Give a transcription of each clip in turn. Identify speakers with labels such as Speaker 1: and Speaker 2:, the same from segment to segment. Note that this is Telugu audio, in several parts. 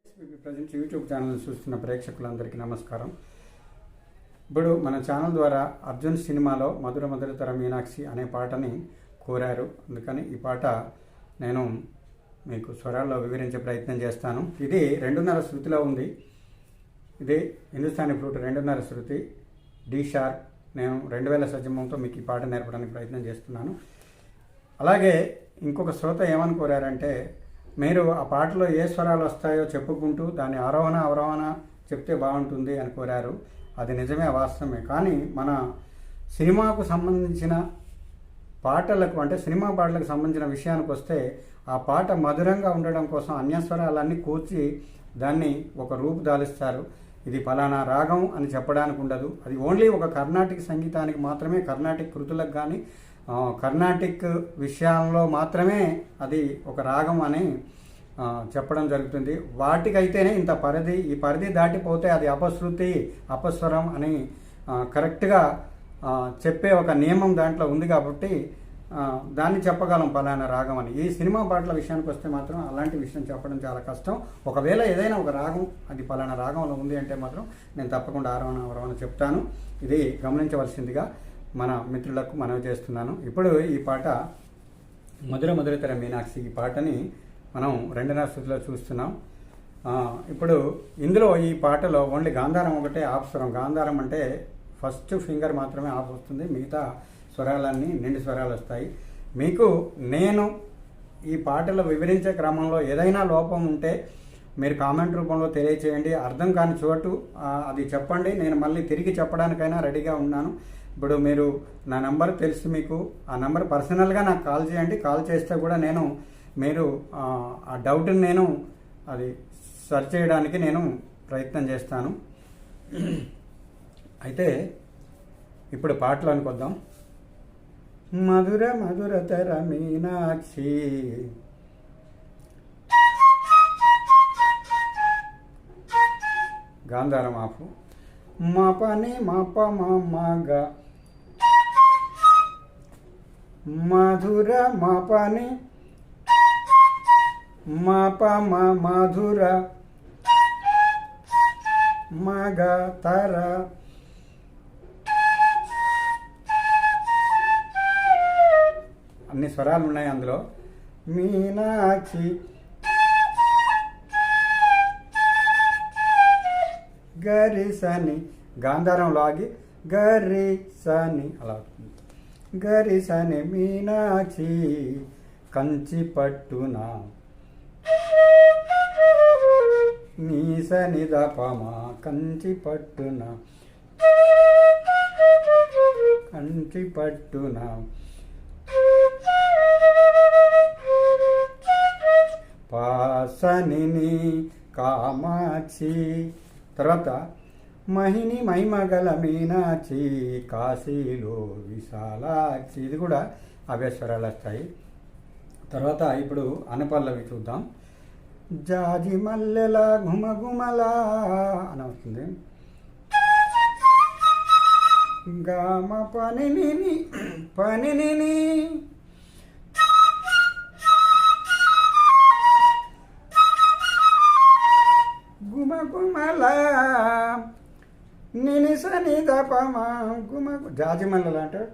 Speaker 1: ప్రజెంట్ యూట్యూబ్ ఛానల్ చూస్తున్న ప్రేక్షకులందరికీ నమస్కారం. ఇప్పుడు మన ఛానల్ ద్వారా అర్జున్ సినిమాలో మధుర మధురతర మీనాక్షి అనే పాటని కోరారు. అందుకని ఈ పాట నేను మీకు స్వరాల్లో వివరించే ప్రయత్నం చేస్తాను. ఇది 2.5 శృతిలో ఉంది. ఇది హిందుస్థానీ ఫ్లూట్ 2.5 శృతి డి షార్ప్. నేను 2000 సజ్జమంతో మీకు ఈ పాట నేర్పడానికి ప్రయత్నం చేస్తున్నాను. అలాగే ఇంకొక శ్రోత ఏమని కోరారంటే, మీరు ఆ పాటలో ఏ స్వరాలు వస్తాయో చెప్పుకుంటూ దాని ఆరోహణ అవరోహణ చెప్తే బాగుంటుంది అని కోరారు. అది నిజమే, వాస్తవమే. కానీ మన సినిమాకు సంబంధించిన పాటలకు, అంటే సినిమా పాటలకు సంబంధించిన విషయానికి వస్తే, ఆ పాట మధురంగా ఉండడం కోసం అన్యస్వరాలన్నీ కూర్చి దాన్ని ఒక రూపు దాలిస్తారు. ఇది ఫలానా రాగం అని చెప్పడానికి ఉండదు. అది ఓన్లీ ఒక కర్ణాటిక్ సంగీతానికి మాత్రమే, కర్ణాటిక్ కృతులకు కానీ కర్ణాటిక్ విషయంలో మాత్రమే అది ఒక రాగం అని చెప్పడం జరుగుతుంది. వాటికైతేనే ఇంత పరిధి, ఈ పరిధి దాటిపోతే అది అపశృతి, అపస్వరం అని కరెక్ట్గా చెప్పే ఒక నియమం దాంట్లో ఉంది. కాబట్టి దాన్ని చెప్పగలం పలానా రాగం అని. ఈ సినిమా పాటల విషయానికి వస్తే మాత్రం అలాంటి విషయం చెప్పడం చాలా కష్టం. ఒకవేళ ఏదైనా ఒక రాగం అది పలానా రాగంలో ఉంది అంటే మాత్రం నేను తప్పకుండా ఆరోహణ అవరోహణ చెప్తాను. ఇది గమనించవలసిందిగా మన మిత్రులకు మనవి చేస్తున్నాను. ఇప్పుడు ఈ పాట మధుర మధురతర మీనాక్షి, ఈ పాటని మనం 2.5 శృతిలో చూస్తున్నాం. ఇప్పుడు ఇందులో ఈ పాటలో ఓన్లీ గాంధారం ఒకటే ఆఫ్ స్వరం. గాంధారం అంటే ఫస్ట్ ఫింగర్ మాత్రమే ఆఫ్ వస్తుంది, మిగతా స్వరాలన్నీ నిండు స్వరాలు వస్తాయి. మీకు నేను ఈ పాటలు వివరించే క్రమంలో ఏదైనా లోపం ఉంటే మీరు కామెంట్ రూపంలో తెలియచేయండి. అర్థం కాని చోటు అది చెప్పండి, నేను మళ్ళీ తిరిగి చెప్పడానికైనా రెడీగా ఉన్నాను. ఇప్పుడు మీరు నా నెంబర్ తెలుసు మీకు, ఆ నెంబర్ పర్సనల్గా నాకు కాల్ చేయండి. కాల్ చేస్తే కూడా నేను మీరు ఆ డౌట్ని నేను అది సర్చ్ చేయడానికి నేను ప్రయత్నం చేస్తాను. అయితే ఇప్పుడు పాటలోనికి వద్దాం. మధుర మధురతర మీనాక్షి గాంధారం ఆఫ్, మా పని మా ప మా మాగా, మధుర మా పని మా ప మా మధుర మగ తర, అన్ని స్వరాలు ఉన్నాయి అందులో. మీనాక్షి గరిసని, గాంధారంలో ఆగి గరిసని అలా అవుతుంది. గరిసని మీనాక్షి కంచి పట్టున, నీసని దపమా కంచి పట్టున, కంచి పట్టున, పాసని కామాక్షి. తర్వాత మహిని మహిమగల మీనాక్షి కాశీలో విశాలాక్షి. ఇది కూడా అవేశ్వరాలు వస్తాయి. తర్వాత ఇప్పుడు అనపల్లవి చూద్దాం. జాజి మల్లెల గుమగుమలా అని వస్తుంది. గామ పనిని పనిని గుమగుమల నినిసని దపమా గుమ, జాజి మల్లెల అంటారు.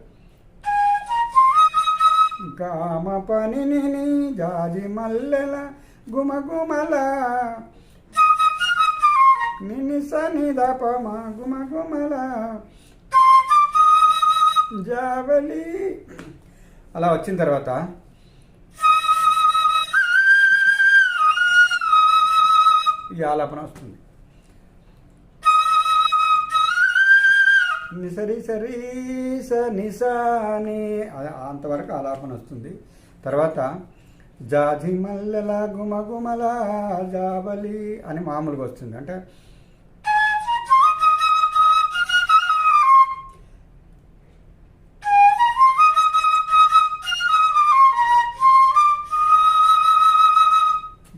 Speaker 1: గామ పనిని జాజి మల్లెల గుమగుమల నినిసని దపమా గుమగుమల జావలి. అలా వచ్చిన తర్వాత ఈ ఆలాపన వస్తుంది. నిసరి సరి స నిసాని, అంతవరకు ఆలాపన వస్తుంది. తర్వాత జాజి మల్లెల గుమగుమల జావలి అని మామూలుగా వస్తుంది. అంటే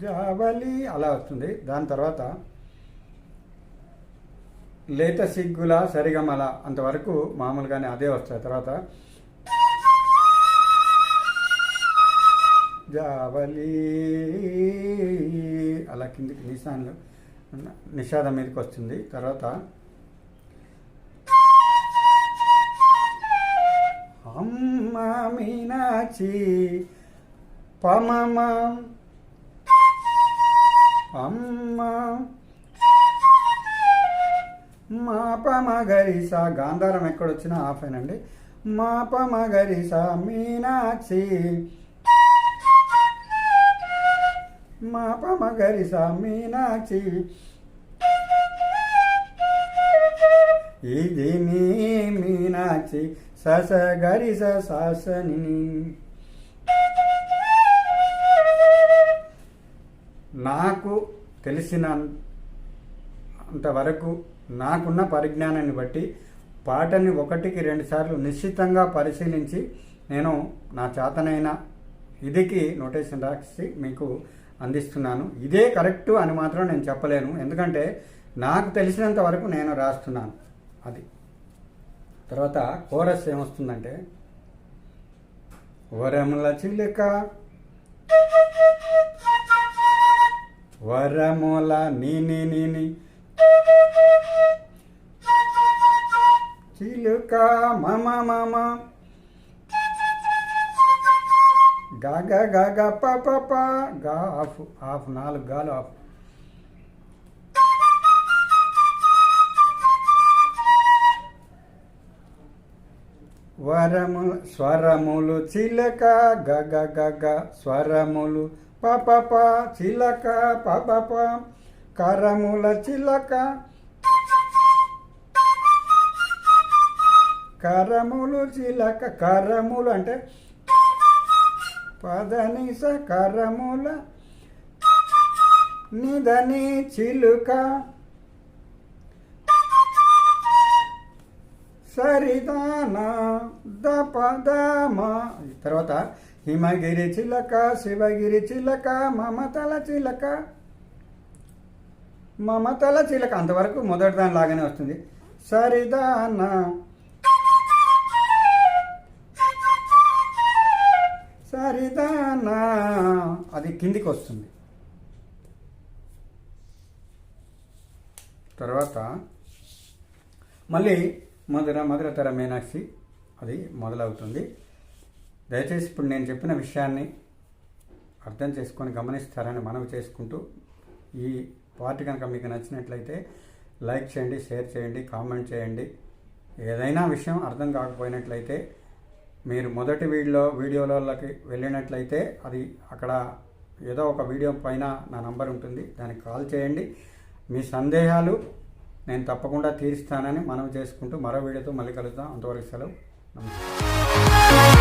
Speaker 1: జావలి అలా వస్తుంది. దాని తర్వాత లేత సిగ్గుల సరిగమల అంతవరకు మామూలుగానే అదే వస్తాయి. తర్వాత జావలి అలా కిందికి నిశాన్లు నిషాదం మీదకి వస్తుంది. తర్వాత అమ్మ మీనాక్షి పమమ అమ్మ మా పమగరిస గాంధారం ఎక్కడొచ్చినా ఆఫ్ అయినండి. మా పమగరిస మీనాక్షి మా పమగరిస మీనాక్షి ఇది నీ మీనాక్షి సస గరిస సాసని. నాకు తెలిసినంతవరకు నాకున్న పరిజ్ఞానాన్ని బట్టి పాటని 1-2 సార్లు నిశ్చితంగా పరిశీలించి నేను నా చేతనైన ఇదికి నోటేషన్ రాసి మీకు అందిస్తున్నాను. ఇదే కరెక్టు అని మాత్రం నేను చెప్పలేను, ఎందుకంటే నాకు తెలిసినంత వరకు నేను రాస్తున్నాను. అది తర్వాత కోరస్ ఏమొస్తుందంటే వరముల చిలుక వరముల నీని నీని చిలుక మమ మమ గగ గగ పప గా ఆఫ్ ఆఫ్ 4 గాలు ఆఫ్. వరములు స్వరములు చిలక గగ గగ స్వరములు పప చిలక పప కరముల చిలక కరములు చిలక. కరములు అంటే పదనిస కరముల నిదని చిలుక సరిదానా దపదమ. తర్వాత హిమగిరి చిలక శివగిరి చిలక మమతల చిలక మమతల చిలక అంతవరకు మొదటి దాని లాగానే వస్తుంది. సరిదానా సరిదానా అది కిందికి వస్తుంది. తర్వాత మళ్ళీ మధుర మధురతర మీనాక్షి అది మొదలవుతుంది. దయచేసి ఇప్పుడు నేను చెప్పిన విషయాన్ని అర్థం చేసుకొని గమనిస్తారని మనవి చేసుకుంటూ, ఈ పార్ట్ కనుక మీకు నచ్చినట్లయితే లైక్ చేయండి, షేర్ చేయండి, కామెంట్ చేయండి. ఏదైనా విషయం అర్థం కాకపోయినట్లయితే మీరు మొదటి వీడియోలకి వెళ్ళినట్లయితే అది అక్కడ ఏదో ఒక వీడియో పైన నా నంబర్ ఉంటుంది, దానికి కాల్ చేయండి. మీ సందేహాలు నేను తప్పకుండా తీరుస్తానని మనవి చేసుకుంటూ మరో వీడియోతో మళ్ళీ కలుద్దాం. అంతవరకు సెలవు. నమస్తే.